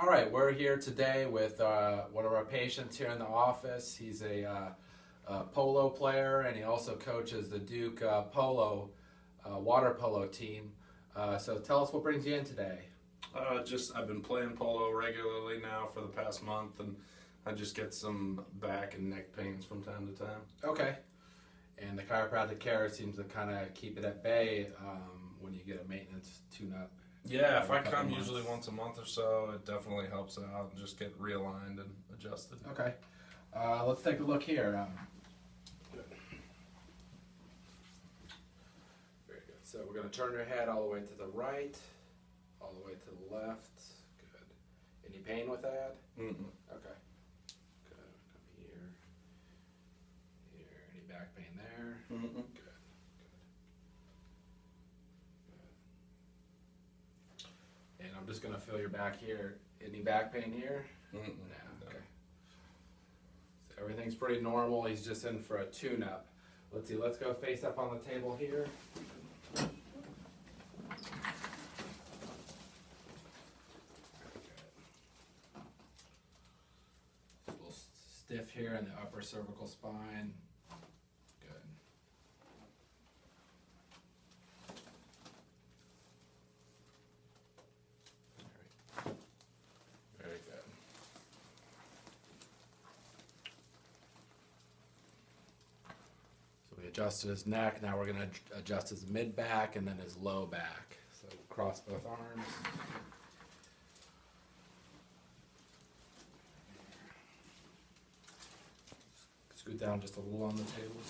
All right, we're here today with one of our patients here in the office. He's a polo player, and he also coaches the Duke Polo water polo team. So tell us what brings you in today. I've been playing polo regularly now for the past month, and I just get some back and neck pains from time to time. Okay. And the chiropractic care seems to kind of keep it at bay when you get a maintenance tune-up. Yeah, if I come usually once a month or so, it definitely helps out and just get realigned and adjusted. Okay. Let's take a look here. Good. Very good. So we're going to turn your head all the way to the right, all the way to the left. Good. Any pain with that? Mm-mm. Okay. Good. Come here. Here. Any back pain there? Mm-mm. Good. And I'm just going to feel your back here. Any back pain here? Mm-mm. No. Okay. So everything's pretty normal. He's just in for a tune-up. Let's see. Let's go face up on the table here. Very good. A little stiff here in the upper cervical spine. Good. Very good. So we adjusted his neck. Now we're going to adjust his mid back and then his low back. So cross both arms. Scoot down just a little on the table.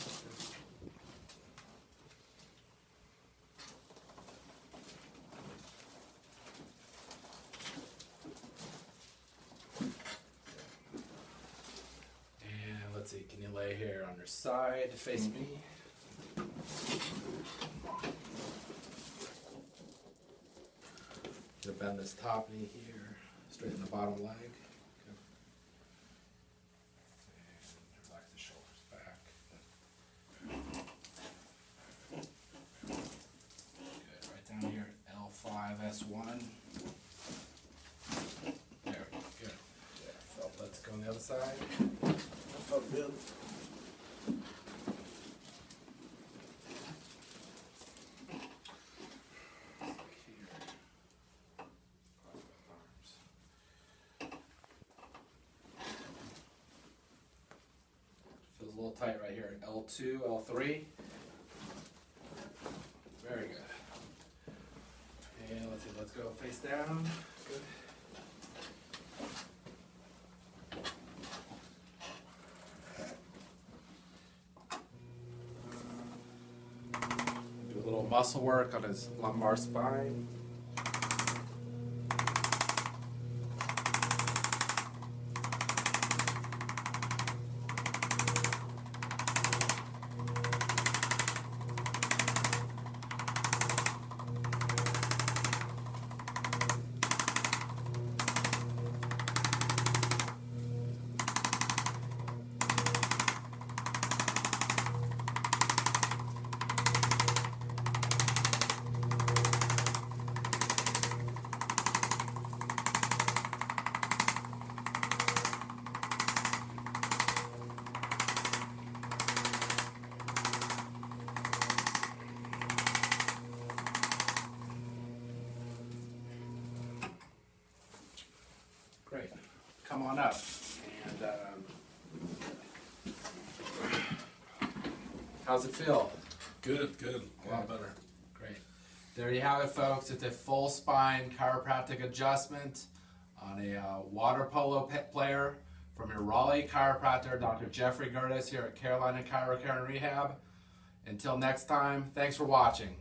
And let's see, can you lay here on your side, face me? You bend this top knee here, straighten the bottom leg. Okay. And relax the shoulders back. Good, right down here, L5S1. There we go, good. Yeah, so let's go on the other side. Felt good. Feels a little tight right here. L2, L3. Very good. And let's see, let's go face down. Good. Do a little muscle work on his lumbar spine. Great. Come on up. And how's it feel? Good. A lot better. Great. There you have it, folks. It's a full spine chiropractic adjustment on a water polo player from your Raleigh chiropractor, Dr. Jeffrey Gerdes here at Carolina ChiroCare and Rehab. Until next time, thanks for watching.